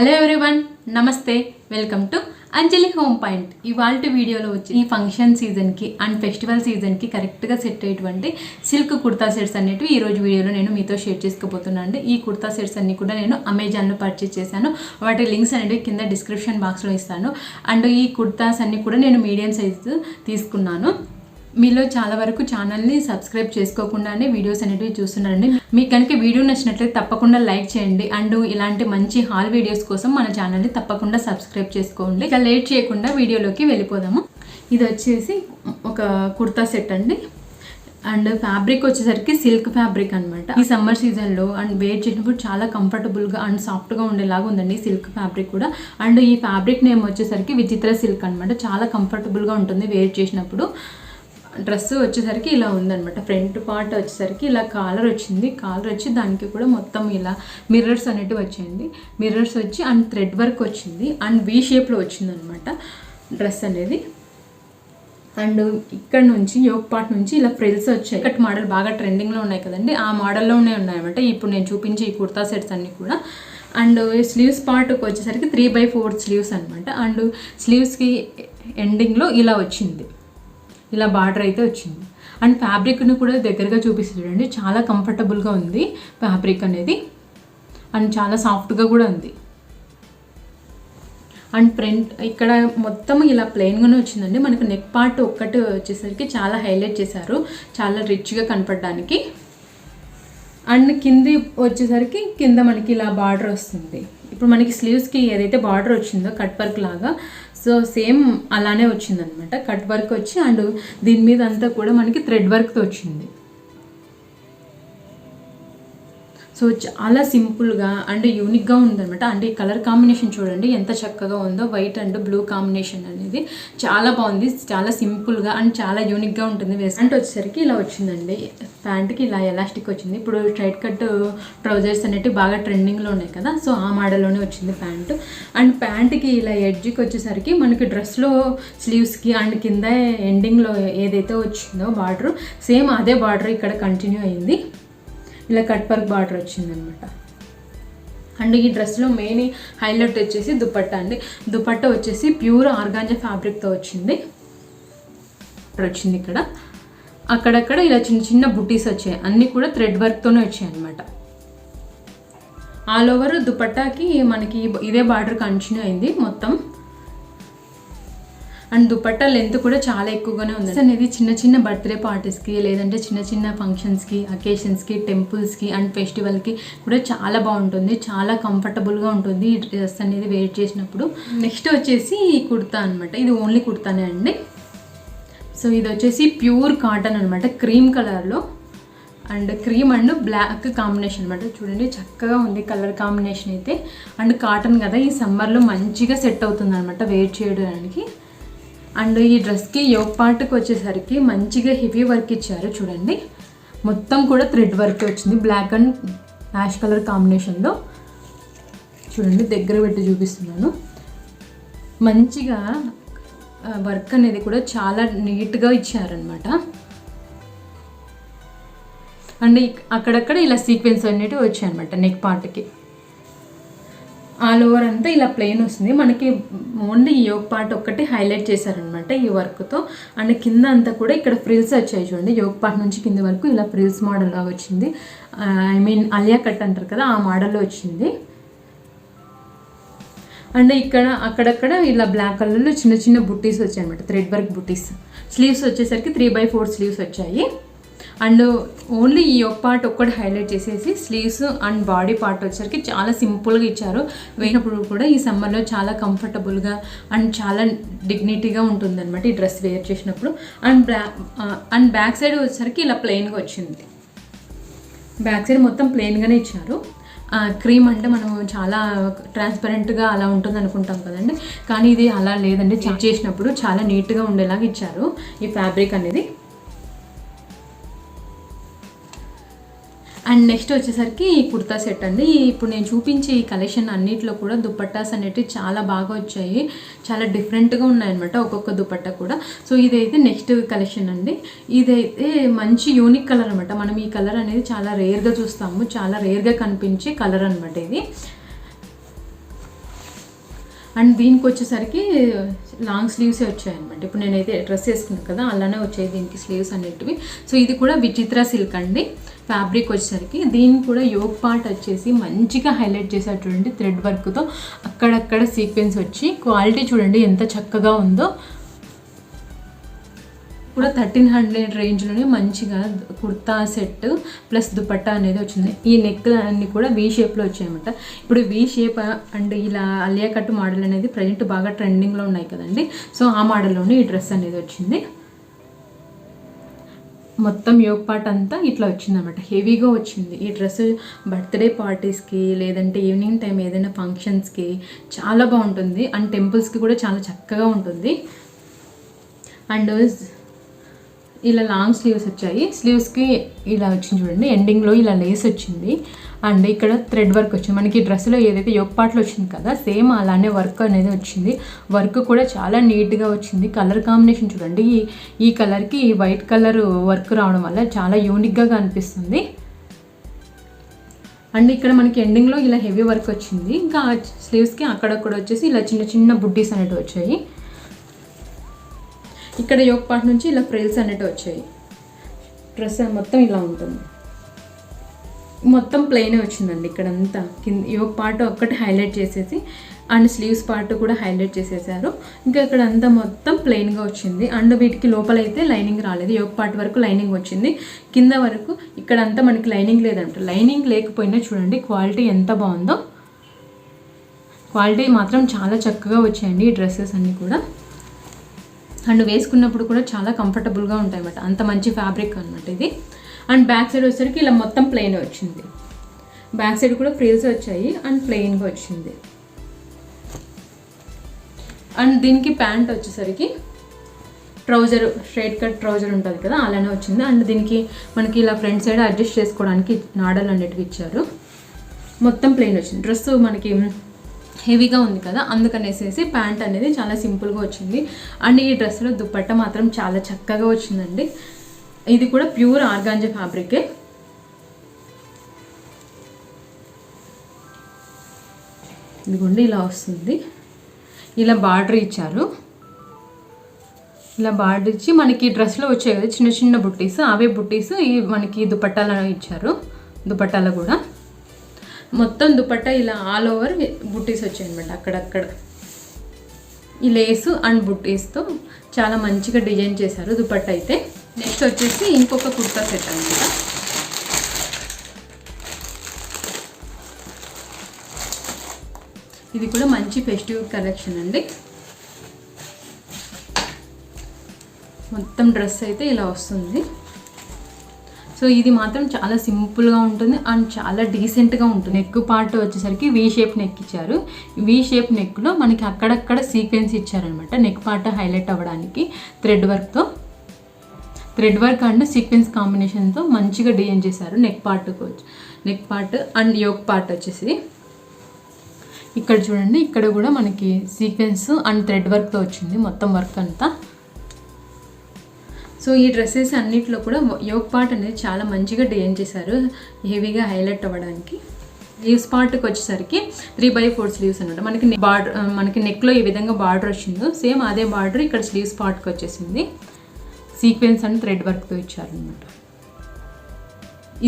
Hello everyone, నమస్తే, welcome to Anjali home point. ఇవాల్టి వీడియోలో వచ్చి ఈ ఫంక్షన్ సీజన్కి అండ్ ఫెస్టివల్ సీజన్కి కరెక్ట్గా సెట్ అయ్యేటువంటి సిల్క్ కుర్తా సెట్స్ అనేటివి ఈరోజు వీడియోలో నేను మీతో షేర్ చేసుకోబోతున్నాను అండి. ఈ కుర్తా సెట్స్ అన్ని కూడా నేను అమెజాన్లో పర్చేస్ చేశాను. వాటి లింక్స్ అనేవి కింద డిస్క్రిప్షన్ బాక్స్లో ఇస్తాను. అండ్ ఈ కుర్తాస్ అన్ని కూడా నేను మీడియం సైజు తీసుకున్నాను. మీలో చాలా వరకు ఛానల్ని సబ్స్క్రైబ్ చేసుకోకుండానే వీడియోస్ అనేటివి చూస్తున్నారండి. మీకు కనుక వీడియో నచ్చినట్లయితే తప్పకుండా లైక్ చేయండి. అండ్ ఇలాంటి మంచి హాల్ వీడియోస్ కోసం మన ఛానల్ని తప్పకుండా సబ్స్క్రైబ్ చేసుకోండి. ఇక లేట్ చేయకుండా వీడియోలోకి వెళ్ళిపోదాము. ఇది వచ్చేసి ఒక కుర్తా సెట్ అండి. అండ్ ఫ్యాబ్రిక్ వచ్చేసరికి సిల్క్ ఫ్యాబ్రిక్ అనమాట. ఈ సమ్మర్ సీజన్లో అండ్ వేర్ చేసినప్పుడు చాలా కంఫర్టబుల్గా అండ్ సాఫ్ట్గా ఉండేలాగా ఉందండి సిల్క్ ఫ్యాబ్రిక్ కూడా. అండ్ ఈ ఫ్యాబ్రిక్ నేమ్ వచ్చేసరికి విచిత్ర సిల్క్ అనమాట. చాలా కంఫర్టబుల్గా ఉంటుంది వేర్ చేసినప్పుడు. డ్రెస్ వచ్చేసరికి ఇలా ఉందనమాట. ఫ్రంట్ పార్ట్ వచ్చేసరికి ఇలా కాలర్ వచ్చింది. కాలర్ వచ్చి దానికి కూడా మొత్తం ఇలా మిర్రర్స్ అనేటివి వచ్చాయండి. మిర్రర్స్ వచ్చి అండ్ థ్రెడ్ వర్క్ వచ్చింది అండ్ వీ షేప్లో వచ్చిందనమాట డ్రెస్ అనేది. అండ్ ఇక్కడ నుంచి యోక్ పార్ట్ నుంచి ఇలా ఫ్రిల్స్ వచ్చాయి. కట్ మోడల్ బాగా ట్రెండింగ్లో ఉన్నాయి కదండి, ఆ మోడల్లోనే ఉన్నాయన్నమాట ఇప్పుడు నేను చూపించే ఈ కుర్తా సెట్స్ అన్నీ కూడా. అండ్ స్లీవ్స్ పార్ట్కి వచ్చేసరికి 3/4 స్లీవ్స్ అనమాట. అండ్ స్లీవ్స్కి ఎండింగ్లో ఇలా వచ్చింది, ఇలా బార్డర్ అయితే వచ్చింది. అండ్ ఫ్యాబ్రిక్ని కూడా దగ్గరగా చూపిస్తుంది చూడండి. చాలా కంఫర్టబుల్గా ఉంది ఫ్యాబ్రిక్ అనేది అండ్ చాలా సాఫ్ట్గా కూడా ఉంది. అండ్ ఫ్రంట్ ఇక్కడ మొత్తం ఇలా ప్లెయిన్గానే వచ్చిందండి. మనకు నెక్ పార్ట్ ఒక్కటి వచ్చేసరికి చాలా హైలైట్ చేశారు, చాలా రిచ్గా కనపడడానికి. అండ్ కింది వచ్చేసరికి కింద మనకి ఇలా బార్డర్ వస్తుంది. ఇప్పుడు మనకి స్లీవ్స్కి ఏదైతే బార్డర్ వచ్చిందో కట్ వర్క్ లాగా, సో సేమ్ అలానే వచ్చిందనమాట. కట్ వర్క్ వచ్చి అండ్ దీని మీద అంతా కూడా మనకి థ్రెడ్ వర్క్తో వచ్చింది. సో చాలా సింపుల్గా అండ్ యూనిక్గా ఉందనమాట. అంటే ఈ కలర్ కాంబినేషన్ చూడండి ఎంత చక్కగా ఉందో. వైట్ అండ్ బ్లూ కాంబినేషన్ అనేది చాలా బాగుంది. చాలా సింపుల్గా అండ్ చాలా యూనిక్గా ఉంటుంది. ప్యాంట్ వచ్చేసరికి ఇలా వచ్చిందండి. ప్యాంట్కి ఇలా ఎలాస్టిక్ వచ్చింది. ఇప్పుడు స్ట్రైట్ కట్ ట్రౌజర్స్ అనేవి బాగా ట్రెండింగ్లో ఉన్నాయి కదా, సో ఆ మోడల్లోనే వచ్చింది ప్యాంటు. అండ్ ప్యాంట్కి ఇలా ఎడ్జ్కి వచ్చేసరికి మనకి డ్రెస్లో స్లీవ్స్కి అండ్ కింద ఎండింగ్లో ఏదైతే వచ్చిందో బార్డర్, సేమ్ అదే బార్డర్ ఇక్కడ కంటిన్యూ అయింది. ఇలా కట్ వర్క్ బార్డర్ వచ్చిందనమాట. అండ్ ఈ డ్రెస్లో మెయిన్ హైలైట్ వచ్చేసి దుపట్టా అండి. దుపట్టా వచ్చేసి ప్యూర్ ఆర్గాంజా ఫ్యాబ్రిక్తో వచ్చింది. ఇక్కడ అక్కడక్కడ ఇలా చిన్న చిన్న బుటీస్ వచ్చాయి. అన్నీ కూడా థ్రెడ్ వర్క్తోనే వచ్చాయి అనమాట. ఆల్ ఓవర్ దుపట్టాకి మనకి ఇదే బార్డర్ కంటిన్యూ అయింది మొత్తం. అండ్ దుపట్టా లెంత్ కూడా చాలా ఎక్కువగానే ఉంది అనేది. చిన్న చిన్న బర్త్డే పార్టీస్కి లేదంటే చిన్న చిన్న ఫంక్షన్స్కి, అకేషన్స్కి, టెంపుల్స్కి అండ్ ఫెస్టివల్కి కూడా చాలా బాగుంటుంది. చాలా కంఫర్టబుల్గా ఉంటుంది ఈ డ్రెస్ అనేది వేర్ చేసినప్పుడు. నెక్స్ట్ వచ్చేసి ఈ కుర్తా అనమాట. ఇది ఓన్లీ కుర్తానే అండి. సో ఇది వచ్చేసి ప్యూర్ కాటన్ అనమాట, క్రీమ్ కలర్లో. And cream and black combination అనమాట. చూడండి చక్కగా ఉంది కలర్ కాంబినేషన్ అయితే. అండ్ కాటన్ కదా, ఈ సమ్మర్లో మంచిగా సెట్ అవుతుంది అనమాట వేర్ చేయడానికి. అండ్ ఈ డ్రెస్కి యోక్ పార్ట్కి వచ్చేసరికి మంచిగా హెవీ వర్క్ ఇచ్చారు చూడండి. మొత్తం కూడా థ్రెడ్ వర్క్ వచ్చింది బ్లాక్ అండ్ యాష్ కలర్ కాంబినేషన్లో. చూడండి దగ్గర పెట్టి చూపిస్తున్నాను. మంచిగా వర్క్ అనేది కూడా చాలా నీట్గా ఇచ్చారనమాట. అండ్ అక్కడక్కడ ఇలా సీక్వెన్స్ అనేటివి వచ్చాయన్నమాట నెక్ పార్ట్కి. ఆల్ ఓవర్ అంతా ఇలా ప్లెయిన్ వస్తుంది. మనకి ఓన్లీ ఈ యోక్ పార్ట్ ఒక్కటి హైలైట్ చేశారనమాట ఈ వర్క్తో. అండ్ కింద అంతా కూడా ఇక్కడ ఫ్రిల్స్ వచ్చాయి చూడండి. యోక్ పార్ట్ నుంచి కింద వరకు ఇలా ఫ్రిల్స్ మోడల్ లాగా వచ్చింది. ఐ మీన్ అలియా కట్ అంటారు కదా, ఆ మోడల్లో వచ్చింది. అండ్ ఇక్కడ అక్కడక్కడ ఇలా బ్లాక్ కలర్లో చిన్న చిన్న బుట్టీస్ వచ్చాయి అనమాట, థ్రెడ్ వర్క్ బుట్టీస్. స్లీవ్స్ వచ్చేసరికి 3/4 స్లీవ్స్ వచ్చాయి. అండ్ ఓన్లీ ఈ యోక్ పార్ట్ ఒక్కటి హైలైట్ చేసేసి స్లీవ్స్ అండ్ బాడీ పార్ట్ వచ్చేసరికి చాలా సింపుల్గా ఇచ్చారు. వేసినప్పుడు కూడా ఈ సమ్మర్లో చాలా కంఫర్టబుల్గా అండ్ చాలా డిగ్నిటీగా ఉంటుందన్నమాట ఈ డ్రెస్ వేర్ చేసినప్పుడు. అండ్ బ్యాక్ సైడ్ వచ్చేసరికి ఇలా ప్లెయిన్గా వచ్చింది. బ్యాక్ సైడ్ మొత్తం ప్లెయిన్గానే ఇచ్చారు. క్రీమ్ అంటే మనం చాలా ట్రాన్స్పరెంట్గా అలా ఉంటుంది అనుకుంటాం కదండి, కానీ ఇది అలా లేదండి. చెక్ చేసినప్పుడు చాలా నీట్గా ఉండేలాగా ఇచ్చారు ఈ ఫ్యాబ్రిక్ అనేది. అండ్ నెక్స్ట్ వచ్చేసరికి ఈ కుర్తా సెట్ అండి. ఇప్పుడు నేను చూపించే ఈ కలెక్షన్ అన్నిట్లో కూడా దుపట్టాస్ అనేవి చాలా బాగా వచ్చాయి. చాలా డిఫరెంట్గా ఉన్నాయన్నమాట ఒక్కొక్క దుపట్టా కూడా. సో ఇదైతే నెక్స్ట్ కలెక్షన్ అండి. ఇదైతే మంచి యూనిక్ కలర్ అనమాట. మనం ఈ కలర్ అనేది చాలా రేర్గా చూస్తాము, చాలా రేర్గా కనిపించే కలర్ అనమాట ఇది. అండ్ దీనికి వచ్చేసరికి లాంగ్ స్లీవ్సే వచ్చాయన్నమాట. ఇప్పుడు నేనైతే డ్రెస్ వేసుకున్నాను కదా అలానే వచ్చాయి దీనికి స్లీవ్స్ అనేటివి. సో ఇది కూడా విచిత్ర సిల్క్ అండి. ఫ్యాబ్రిక్ వచ్చేసరికి దీనికి కూడా యోగ్ పార్ట్ వచ్చేసి మంచిగా హైలైట్ చేశారు చూడండి, థ్రెడ్ వర్క్తో అక్కడక్కడ సీక్వెన్స్ వచ్చి. క్వాలిటీ చూడండి ఎంత చక్కగా ఉందో. కూడా 1300 రేంజ్లోనే మంచిగా కుర్తా సెట్ ప్లస్ దుపట్టా అనేది వచ్చింది. ఈ నెక్ అన్ని కూడా వీ షేప్లో వచ్చాయన్నమాట. ఇప్పుడు వీ షేప్ అండ్ ఇలా అలియా కట్ మోడల్ అనేది ప్రజెంట్ బాగా ట్రెండింగ్లో ఉన్నాయి కదండి. సో ఆ మోడల్లోనే ఈ డ్రెస్ అనేది వచ్చింది. మొత్తం యోగ్ పార్ట్ అంతా ఇట్లా వచ్చిందన్నమాట, హెవీగా వచ్చింది. ఈ డ్రెస్ బర్త్డే పార్టీస్కి లేదంటే ఈవినింగ్ టైం ఏదైనా ఫంక్షన్స్కి చాలా బాగుంటుంది. అండ్ టెంపుల్స్కి కూడా చాలా చక్కగా ఉంటుంది. అండ్ ఇలా లాంగ్ స్లీవ్స్ వచ్చాయి. స్లీవ్స్కి ఇలా వచ్చింది చూడండి, ఎండింగ్లో ఇలా లేస్ వచ్చింది. అండ్ ఇక్కడ థ్రెడ్ వర్క్ వచ్చింది. మనకి డ్రెస్లో ఏదైతే యోగ్ పార్ట్లో వచ్చింది కదా సేమ్ అలానే వర్క్ అనేది వచ్చింది. వర్క్ కూడా చాలా నీట్గా వచ్చింది. కలర్ కాంబినేషన్ చూడండి, ఈ కలర్కి ఈ వైట్ కలర్ వర్క్ రావడం వల్ల చాలా యూనిక్గా కనిపిస్తుంది. అండ్ ఇక్కడ మనకి ఎండింగ్లో ఇలా హెవీ వర్క్ వచ్చింది. ఇంకా స్లీవ్స్కి అక్కడక్కడ వచ్చేసి ఇలా చిన్న చిన్న బుడ్డీస్ అనేవి వచ్చాయి. ఇక్కడ యోగ్ పార్ట్ నుంచి ఇలా ఫ్రిల్స్ అనేవి వచ్చాయి. డ్రెస్ మొత్తం ఇలా ఉంటుంది, మొత్తం ప్లెయిన్ వచ్చిందండి. ఇక్కడంతా కింద యోగ్ పార్ట్ ఒక్కటి హైలైట్ చేసేసి అండ్ స్లీవ్స్ పార్ట్ కూడా హైలైట్ చేసేసారు. ఇంకా ఇక్కడ అంతా మొత్తం ప్లెయిన్గా వచ్చింది. అండ్ వీటికి లోపలైతే లైనింగ్ రాలేదు, యోగ్ పార్ట్ వరకు లైనింగ్ వచ్చింది. కింద వరకు ఇక్కడంతా మనకి లైనింగ్ లేదంట. లైనింగ్ లేకపోయినా చూడండి క్వాలిటీ ఎంత బాగుందో. క్వాలిటీ మాత్రం చాలా చక్కగా వచ్చాయండి ఈ డ్రెస్సెస్ అన్నీ కూడా. అండ్ వేసుకున్నప్పుడు కూడా చాలా కంఫర్టబుల్గా ఉంటాయి అన్నమాట, అంత మంచి ఫ్యాబ్రిక్ అనమాట ఇది. అండ్ బ్యాక్ సైడ్ వచ్చేసరికి ఇలా మొత్తం ప్లెయిన్ వచ్చింది. బ్యాక్ సైడ్ కూడా ఫ్రిల్స్ వచ్చాయి అండ్ ప్లెయిన్గా వచ్చింది. అండ్ దీనికి ప్యాంట్ వచ్చేసరికి ట్రౌజర్, స్ట్రైట్ కట్ ట్రౌజర్ ఉంటుంది కదా అలానే వచ్చింది. అండ్ దీనికి మనకి ఇలా ఫ్రంట్ సైడ్ అడ్జస్ట్ చేసుకోవడానికి నాడలు అనేటివి ఇచ్చారు. మొత్తం ప్లెయిన్ వచ్చింది. డ్రెస్ మనకి హెవీగా ఉంది కదా అందుకనేసేసి ప్యాంట్ అనేది చాలా సింపుల్గా వచ్చింది. అండ్ ఈ డ్రెస్లో దుపట్టా మాత్రం చాలా చక్కగా వచ్చిందండి. ఇది కూడా ప్యూర్ ఆర్గాంజా ఫ్యాబ్రికే. ఇదిగోండి ఇలా వస్తుంది. ఇలా బార్డర్ ఇచ్చారు. ఇలా బార్డర్ ఇచ్చి మనకి డ్రెస్లో వచ్చాయి కదా చిన్న చిన్న బుట్టీస్, అవే బుట్టీస్ ఈ మనకి దుపట్టాలో ఇచ్చారు. దుపట్టాలో కూడా మొత్తం దుపట్టా ఇలా ఆల్ ఓవర్ బుట్టీస్ వచ్చాయన్నమాట. అక్కడక్కడ ఈ లేసు అండ్ బుట్టీస్తో చాలా మంచిగా డిజైన్ చేశారు దుపట్టా అయితే. నెక్స్ట్ వచ్చేసి ఇంకొక కుర్తా సెట్ అనమాట. ఇది కూడా మంచి ఫెస్టివ్ కలెక్షన్ అండి. మొత్తం డ్రెస్ అయితే ఇలా వస్తుంది. సో ఇది మాత్రం చాలా సింపుల్గా ఉంటుంది అండ్ చాలా డీసెంట్గా ఉంటుంది. నెక్ పార్ట్ వచ్చేసరికి వీ షేప్ నెక్ ఇచ్చారు. వీ షేప్ నెక్లో మనకి అక్కడక్కడ సీక్వెన్స్ ఇచ్చారనమాట, నెక్ పార్ట్ హైలైట్ అవ్వడానికి థ్రెడ్ వర్క్తో. థ్రెడ్ వర్క్ అండ్ సీక్వెన్స్ కాంబినేషన్తో మంచిగా డిజైన్ చేశారు neck part and yoke part వచ్చేసి. ఇక్కడ చూడండి, ఇక్కడ కూడా మనకి సీక్వెన్స్ అండ్ థ్రెడ్ వర్క్తో వచ్చింది మొత్తం వర్క్ అంతా. సో ఈ డ్రెస్సెస్ అన్నిట్లో కూడా యోగ్ పార్ట్ అనేది చాలా మంచిగా డిజైన్ చేశారు హెవీగా హైలైట్ అవ్వడానికి. స్లీవ్స్ పార్ట్కి వచ్చేసరికి 3/4 స్లీవ్స్ అనమాట. మనకి నెక్లో ఏ విధంగా బార్డర్ వచ్చిందో సేమ్ అదే బార్డర్ ఇక్కడ స్లీవ్స్ పార్ట్కి వచ్చేసింది. సీక్వెన్స్ అండ్ థ్రెడ్ వర్క్తో ఇచ్చారనమాట.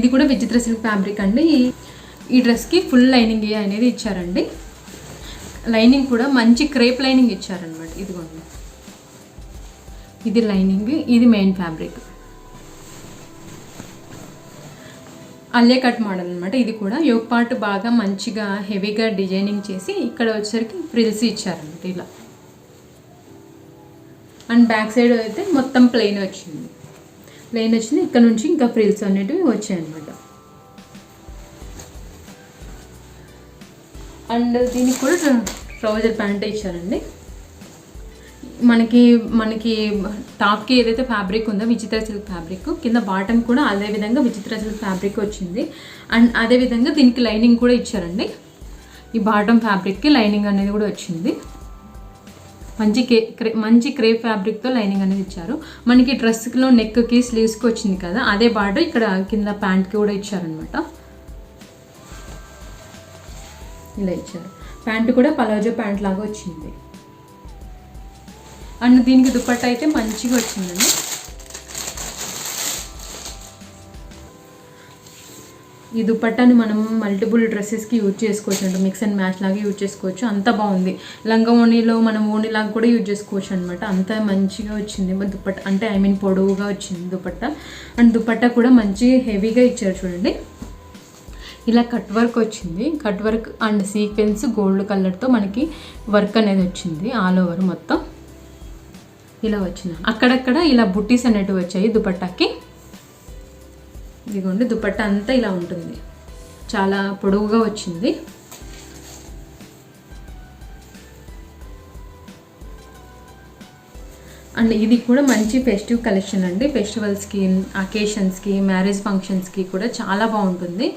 ఇది కూడా విచిత్ర సిల్క్ ఫ్యాబ్రిక్ అండి. ఈ డ్రెస్కి ఫుల్ లైనింగ్ అనేది ఇచ్చారండి. లైనింగ్ కూడా మంచి క్రేప్ లైనింగ్ ఇచ్చారనమాట. ఇదిగోండి, ఇది లైనింగ్, ఇది మెయిన్ ఫ్యాబ్రిక్. అల్లే కట్ మోడల్ అనమాట. ఇది కూడా యోగ్ పార్ట్ బాగా మంచిగా హెవీగా డిజైనింగ్ చేసి ఇక్కడ వచ్చేసరికి ఫ్రిల్స్ ఇచ్చారనమాట ఇలా. అండ్ బ్యాక్ సైడ్ అయితే మొత్తం ప్లెయిన్ వచ్చింది. ఇక్కడ నుంచి ఇంకా ఫ్రిల్స్ అనేటివి వచ్చాయన్నమాట. అండ్ దీనికి కూడా ట్రౌజర్ ప్యాంట్ ఇచ్చారండి. మనకి టాప్కి ఏదైతే ఫ్యాబ్రిక్ ఉందో విచిత్ర సిల్క్ ఫ్యాబ్రిక్, కింద బాటమ్ కూడా అదేవిధంగా విచిత్ర సిల్క్ ఫ్యాబ్రిక్ వచ్చింది. అండ్ అదేవిధంగా దీనికి లైనింగ్ కూడా ఇచ్చారండి. ఈ బాటమ్ ఫ్యాబ్రిక్కి లైనింగ్ అనేది కూడా వచ్చింది. మంచి క్రేప్ ఫ్యాబ్రిక్తో లైనింగ్ అనేది ఇచ్చారు. మనకి డ్రెస్లో నెక్కి స్లీవ్స్కి వచ్చింది కదా అదే బార్డర్ ఇక్కడ కింద ప్యాంట్కి కూడా ఇచ్చారనమాట. ఇలా ఇచ్చారు. ప్యాంటు కూడా పలాజో ప్యాంట్ లాగా వచ్చింది. అండ్ దీనికి దుపట్టా అయితే మంచిగా వచ్చిందండి. ఈ దుపట్టాని మనం మల్టిపుల్ డ్రెస్సెస్కి యూజ్ చేసుకోవచ్చు అండి, మిక్స్ అండ్ మ్యాచ్ లాగా యూజ్ చేసుకోవచ్చు. అంత బాగుంది. లంగా ఓణిలో మనం ఓణిలాగా కూడా యూజ్ చేసుకోవచ్చు అనమాట. అంత మంచిగా వచ్చింది దుపట్టా, అంటే పొడవుగా వచ్చింది దుపట్టా. అండ్ దుపట్టా కూడా మంచి హెవీగా ఇచ్చారు చూడండి. ఇలా కట్ వర్క్ వచ్చింది. Cut work and sequence gold కలర్తో మనకి వర్క్ అనేది వచ్చింది. ఆల్ ఓవర్ మొత్తం ఇలా వచ్చింది. అక్కడక్కడ ఇలా బుట్టీస్ అనేటివి వచ్చాయి దుపట్టాకి. ఇదిగోండి దుపట్టా అంతా ఇలా ఉంటుంది, చాలా పొడవుగా వచ్చింది. అండ్ ఇది కూడా మంచి ఫెస్టివ్ కలెక్షన్ అండి. ఫెస్టివల్స్కి, అకేషన్స్కి, మ్యారేజ్ ఫంక్షన్స్కి కూడా చాలా బాగుంటుంది.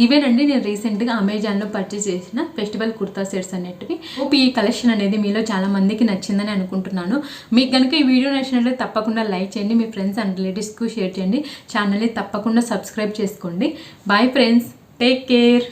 ఇవేనండి నేను రీసెంట్గా అమెజాన్లో పర్చేస్ చేసిన ఫెస్టివల్ కుర్తా సెట్స్ అనేటివి. ఈ కలెక్షన్ అనేది మీలో చాలా మందికి నచ్చిందని అనుకుంటున్నాను. మీకు కనుక ఈ వీడియో నచ్చినట్లయితే తప్పకుండా లైక్ చేయండి, మీ ఫ్రెండ్స్ అండ్ రిలేటివ్స్కు షేర్ చేయండి, ఛానల్ని తప్పకుండా సబ్స్క్రైబ్ చేసుకోండి. Bye friends, take care.